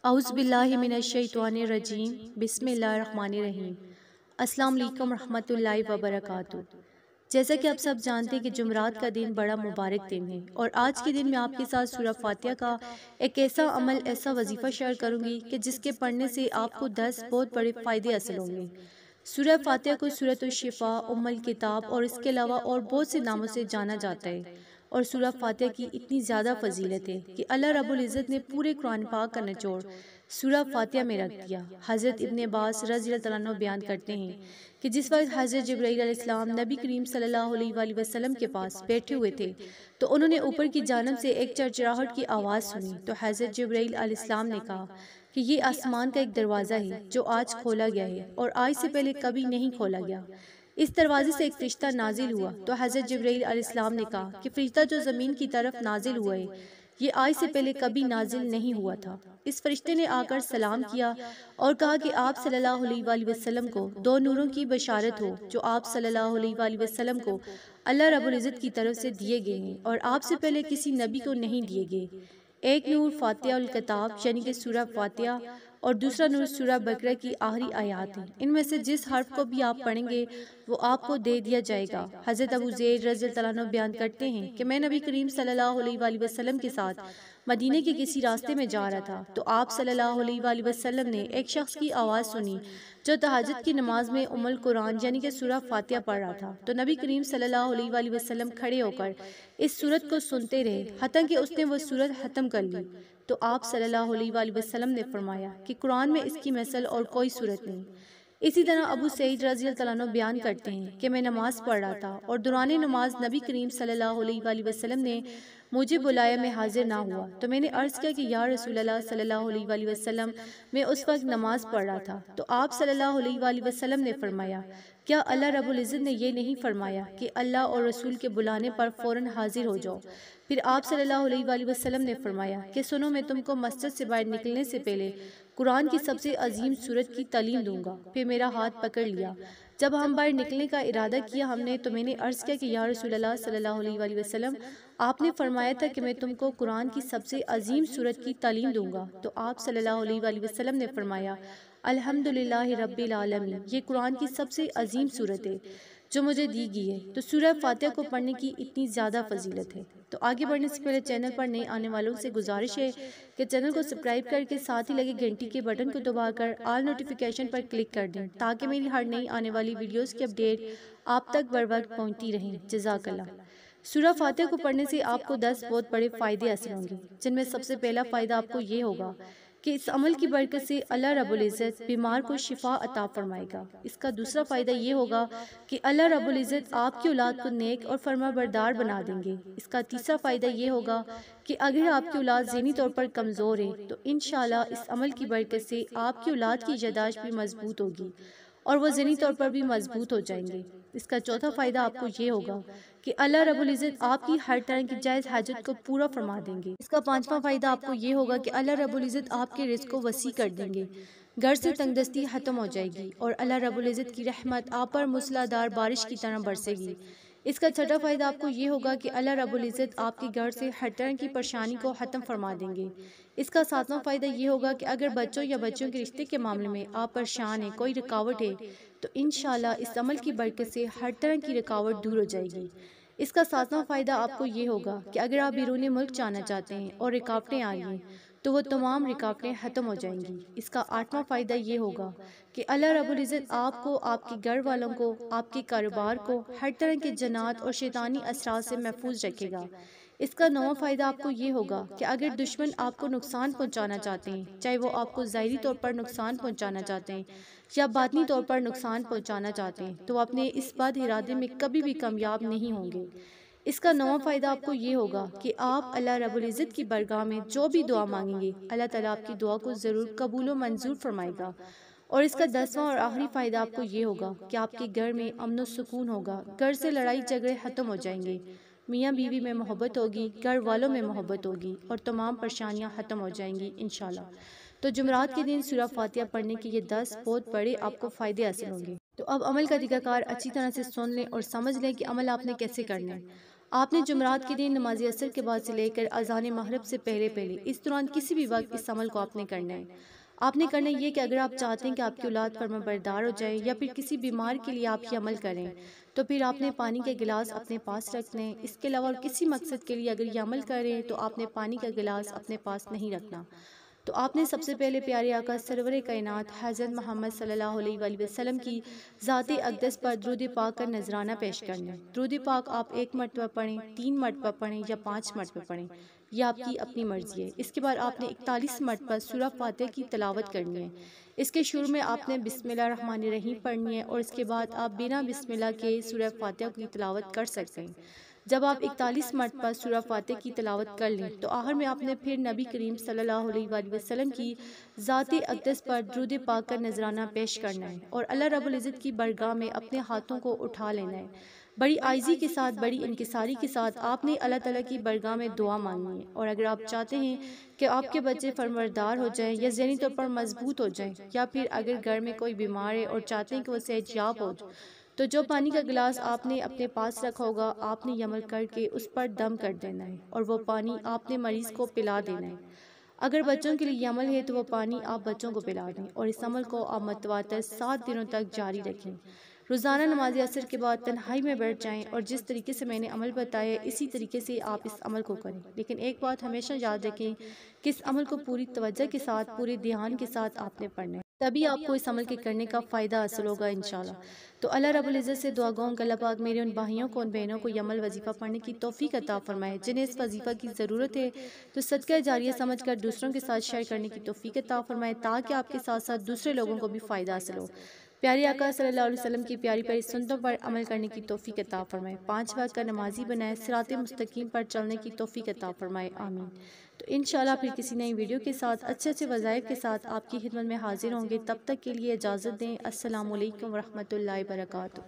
اعوذ باللہ من الشیطان الرجیم بسم اللہ الرحمن الرحیم۔ السلام علیکم ورحمۃ اللہ وبرکاتہ۔ جیسا کہ آپ سب جانتے ہیں کہ جمعرات کا دن بڑا مبارک دن ہے، اور آج کے دن میں آپ کے ساتھ سورہ فاتحہ کا ایک ایسا عمل، ایسا وظیفہ شیئر کروں گی کہ جس کے پڑھنے سے آپ کو 10 بہت بڑے فائدے حاصل ہوں گے۔ سورہ فاتحہ کو سورۃ الشفاء، ام الکتاب اور اس کے علاوہ اور بہت سے ناموں سے جانا جاتا ہے، اور سورہ فاتحہ کی اتنی زیادہ فضیلت ہے کہ اللہ رب العزت نے پورے قرآن پاک کا نچوڑ سورہ فاتحہ میں رکھ دیا۔ حضرت ابن عباس رضی اللہ عنہ بیان کرتے ہیں کہ جس وقت حضرت جبرائیل علیہ السلام نبی کریم صلی اللہ علیہ وآلہ وسلم کے پاس بیٹھے ہوئے تھے تو انہوں نے اوپر کی جانب سے ایک چرچراہٹ کی آواز سنی، تو حضرت جبرائیل علیہ السلام نے کہا کہ یہ آسمان کا ایک دروازہ ہے جو آج کھولا گیا ہے اور آج سے پہلے کبھی نہیں کھولا گیا۔ اس دروازے سے ایک فرشتہ نازل ہوا، تو حضرت جبرائیل علیہ السلام نے کہا کہ فرشتہ جو زمین کی طرف نازل ہوا ہے یہ آج سے پہلے کبھی نازل نہیں ہوا تھا۔ اس فرشتے نے آ کر سلام کیا اور کہا کہ آپ صلی اللہ علیہ وآلہ وسلم کو دو نوروں کی بشارت ہو جو آپ صلی اللہ علیہ وآلہ وسلم کو اللہ رب العزت کی طرف سے دیے گئے ہیں اور آپ سے پہلے کسی نبی کو نہیں دیے گئے۔ ایک نور فاتحہ الکتاب یعنی کہ سورہ فاتحہ، اور دوسرا نور سورہ بقرہ کی آخری آیات ہیں۔ ان میں سے جس حرف کو بھی آپ پڑھیں گے وہ آپ کو دے دیا جائے گا۔ حضرت ابو ذر رضی اللہ عنہ بیان کرتے ہیں کہ میں نبی کریم صلی اللہ علیہ وآلہ وسلم کے ساتھ مدینے کے کسی راستے میں جا رہا تھا تو آپ صلی اللہ علیہ وآلہ وسلم نے ایک شخص کی آواز سنی جو تہجد کی نماز میں ام القرآن یعنی کہ سورہ فاتحہ پڑھ رہا تھا، تو نبی کریم صلی اللہ علیہ وآلہ وسلم کھڑے ہو کر اس سورت کو سنتے رہے حتیٰ کہ اس نے وہ سورت ختم کر لی۔ تو آپ صلی اللہ علیہ وآلہ وسلم نے فرمایا کہ قرآن میں اس کی مثل اور کوئی سورت نہیں۔ اسی طرح ابو سعید رضی اللہ عنہ بیان کرتے ہیں کہ میں نماز پڑھ رہا تھا اور دوران نماز نبی کریم صلی اللہ علیہ وآلہ وسلم نے مجھے بلایا، میں حاضر نہ ہوا تو میں نے عرض کیا کہ یا رسول اللہ صلی اللہ علیہ وآلہ وسلم، میں اس وقت نماز پڑھ رہا تھا۔ تو آپ صلی اللہ علیہ وآلہ وسلم نے فرمایا کیا اللہ رب العزت نے یہ نہیں فرمایا کہ اللہ اور رسول کے بلانے پر فوراً حاضر ہو جاؤ؟ پھر آپ صلی اللہ علیہ وآلہ وسلم نے فرمایا کہ سنو، میں تم کو مسجد سے باہر نکلنے سے پہلے قرآن کی سب سے عظیم سورت کی تعلیم دوں گا۔ پھر میرا ہاتھ پکڑ لیا۔ جب ہم باہر نکلنے کا ارادہ کیا ہم نے تو میں نے عرض کیا کہ یا رسول اللہ صلی اللہ علیہ وآلہ وسلم، آپ نے فرمایا تھا کہ میں تم کو قرآن کی سب سے عظیم سورت کی تعلیم دوں گا۔ تو آپ صلی اللہ علیہ وآلہ وسلم نے فرمایا الحمدللہ رب العالمین، یہ قرآن کی سب سے عظیم سورت ہے جو مجھے دی گئی ہے۔ تو سورہ فاتحہ کو پڑھنے کی اتنی زیادہ فضیلت ہے۔ تو آگے بڑھنے سے پہلے چینل پر نئے آنے والوں سے گزارش ہے کہ چینل کو سبسکرائب کر کے ساتھ ہی لگے گھنٹی کے بٹن کو دبا کر آل نوٹیفیکیشن پر کلک کر دیں تاکہ میری ہر نئی آنے والی ویڈیوز کی اپڈیٹ آپ تک بر وقت پہنچتی رہیں۔ جزاک اللہ۔ سورہ فاتحہ کو پڑھنے سے آپ کو 10 بہت بڑے فائدے حاصل ہوں گے، جن میں سب سے پہلا فائدہ آپ کو یہ ہوگا کہ اس عمل کی برکت سے اللہ رب العزت بیمار کو شفا عطا فرمائے گا۔ اس کا دوسرا فائدہ یہ ہوگا کہ اللہ رب العزت آپ کی اولاد کو نیک اور فرما بردار بنا دیں گے۔ اس کا تیسرا فائدہ یہ ہوگا کہ اگر آپ کی اولاد ذہنی طور پر کمزور ہے تو انشاءاللہ اس عمل کی برکت سے آپ کی اولاد کی یادداشت بھی مضبوط ہوگی اور وہ ذہنی طور پر بھی مضبوط ہو جائیں گے۔ اس کا چوتھا فائدہ آپ کو یہ ہوگا کہ اللہ رب العزت آپ کی ہر طرح کی جائز حاجت کو پورا فرما دیں گے۔ اس کا پانچواں فائدہ آپ کو یہ ہوگا کہ اللہ رب العزت آپ کے رزق کو وسیع کر دیں گے، گھر سے تنگ دستی ختم ہو جائے گی اور اللہ رب العزت کی رحمت آپ پر موسلا دھار بارش کی طرح برسے گی۔ اس کا چھٹا فائدہ آپ کو یہ ہوگا کہ اللہ رب العزت آپ کے گھر سے ہر طرح کی پریشانی کو ختم فرما دیں گے۔ اس کا ساتواں فائدہ یہ ہوگا کہ اگر بچوں یا بچوں کے رشتے کے معاملے میں آپ پریشان ہیں، کوئی رکاوٹ ہے، تو انشاءاللہ اس عمل کی برکت سے ہر طرح کی رکاوٹ دور ہو جائے گی۔ اس کا ساتواں فائدہ آپ کو یہ ہوگا کہ اگر آپ بیرون ملک جانا چاہتے ہیں اور رکاوٹیں آ رہی ہیں تو وہ تمام رکاوٹیں ختم ہو جائیں گی۔ اس کا آٹھواں فائدہ یہ ہوگا کہ اللہ رب العزت آپ کو، آپ کے گھر والوں کو، آپ کے کاروبار کو ہر طرح کے جنات اور شیطانی اثرات سے محفوظ رکھے گا۔ اس کا نواں فائدہ آپ کو یہ ہوگا کہ اگر دشمن آپ کو نقصان پہنچانا چاہتے ہیں، چاہے وہ آپ کو ظاہری طور پر نقصان پہنچانا چاہتے ہیں یا باطنی طور پر نقصان پہنچانا چاہتے ہیں، تو وہ اپنے اس بد ارادے میں کبھی بھی کامیاب نہیں ہوں گے۔ اس کا نواں فائدہ آپ کو یہ ہوگا کہ آپ اللہ رب العزت کی بارگاہ میں جو بھی دعا مانگیں گے اللہ تعالیٰ آپ کی دعا کو ضرور قبول و منظور فرمائے گا۔ اور اس کا 10واں اور آخری فائدہ آپ کو یہ ہوگا کہ آپ کے گھر میں امن و سکون ہوگا، گھر سے لڑائی جھگڑے ختم ہو جائیں گے، میاں بیوی میں محبت ہوگی، گھر والوں میں محبت ہوگی اور تمام پریشانیاں ختم ہو جائیں گی انشاءاللہ۔ تو جمعرات کے دن سورہ فاتحہ پڑھنے کے یہ 10 بہت بڑے آپ کو فائدے حاصل ہوں گے۔ تو اب عمل کا طریقہ کار اچھی طرح سے سن لیں اور سمجھ لیں کہ عمل آپ نے کیسے کرنا ہے۔ آپ نے جمعرات کے دن نماز عصر کے بعد سے لے کر اذان مغرب سے پہلے اس دوران کسی بھی وقت اس عمل کو آپ نے کرنا ہے۔ آپ نے کرنا یہ کہ اگر آپ چاہتے ہیں کہ آپ کی اولاد فرمانبردار ہو جائے یا پھر کسی بیمار کے لیے آپ یہ عمل کریں تو پھر آپ نے پانی کا گلاس اپنے پاس رکھنا ہے۔ اس کے علاوہ اور کسی مقصد کے لیے اگر یہ عمل کریں تو آپ نے پانی کا گلاس اپنے پاس نہیں رکھنا۔ تو آپ نے سب سے پہلے پیارے آقا سرور کائنات حضرت محمد صلی اللہ علیہ وآلہ وسلم کی ذات اقدس پر درود پاک کا نذرانہ پیش کرنا ہے۔ درود پاک آپ 1 مرتبہ پڑھیں، 3 مرتبہ پڑھیں یا 5 مرتبہ پڑھیں، یہ آپ کی اپنی مرضی ہے۔ اس کے بعد آپ نے 41 مرتبہ سورہ فاتحہ کی تلاوت کرنی ہے۔ اس کے شروع میں آپ نے بسم اللہ الرحمن الرحیم پڑھنی ہے اور اس کے بعد آپ بنا بسم اللہ کے سورہ فاتحہ کی تلاوت کر سکتے ہیں۔ جب آپ 41 مرتبہ سورہ فاتحہ کی تلاوت کر لیں تو آخر میں آپ نے پھر نبی کریم صلی اللہ علیہ وآلہ وسلم کی ذات اقدس پر درود پاک کا نذرانہ پیش کرنا ہے اور اللہ رب العزت کی بارگاہ میں اپنے ہاتھوں کو اٹھا لینا ہے۔ بڑی عاجزی کے ساتھ، بڑی انکساری کے ساتھ آپ نے اللہ تعالیٰ کی بارگاہ میں دعا مانگنی ہے۔ اور اگر آپ چاہتے ہیں کہ آپ کے بچے فرمانبردار ہو جائیں یا ذہنی طور پر مضبوط ہو جائیں، یا پھر اگر گھر میں کوئی بیمار ہے اور چاہتے ہیں کہ وہ صحت یاب ہو، تو جو پانی کا گلاس آپ نے اپنے پاس رکھا ہوگا آپ نے یہ عمل کر کے اس پر دم کر دینا ہے اور وہ پانی آپ نے مریض کو پلا دینا ہے۔ اگر بچوں کے لیے یہ عمل ہے تو وہ پانی آپ بچوں کو پلا دیں اور اس عمل کو آپ متواتر 7 دنوں تک جاری رکھیں۔ روزانہ نماز عصر کے بعد تنہائی میں بیٹھ جائیں اور جس طریقے سے میں نے عمل بتایا اسی طریقے سے آپ اس عمل کو کریں، لیکن ایک بات ہمیشہ یاد رکھیں کہ اس عمل کو پوری توجہ کے ساتھ، پورے دھیان کے ساتھ آپ نے پڑھنا ہے، تبھی آپ کو اس عمل کے کرنے کا فائدہ حاصل ہوگا انشاءاللہ۔ تو اللہ رب العزت سے دعا گو ہوں کہ اللہ پاک میرے ان بھائیوں کو، ان بہنوں کو یہ عمل وظیفہ پڑھنے کی توفیق عطا فرمائے۔ جنہیں اس وظیفہ کی ضرورت ہے تو صدقہ جاریہ سمجھ کر دوسروں کے ساتھ شیئر کرنے کی توفیق عطا فرمائے تاکہ آپ کے ساتھ ساتھ دوسرے لوگوں کو بھی فائدہ حاصل ہو۔ پیارے آقا صلی اللہ علیہ وسلم کی پیاری پیاری سنتوں پر عمل کرنے کی توفیق عطا فرمائے۔ 5 وقت کا نمازی بنائے، صراط مستقیم پر چلنے کی توفیق عطا فرمائے، آمین۔ تو انشاءاللہ پھر کسی نئی ویڈیو کے ساتھ اچھے وظائف کے ساتھ آپ کی خدمت میں حاضر ہوں گے۔ تب تک کے لیے اجازت دیں۔ السلام علیکم ورحمۃ اللہ وبرکاتہ۔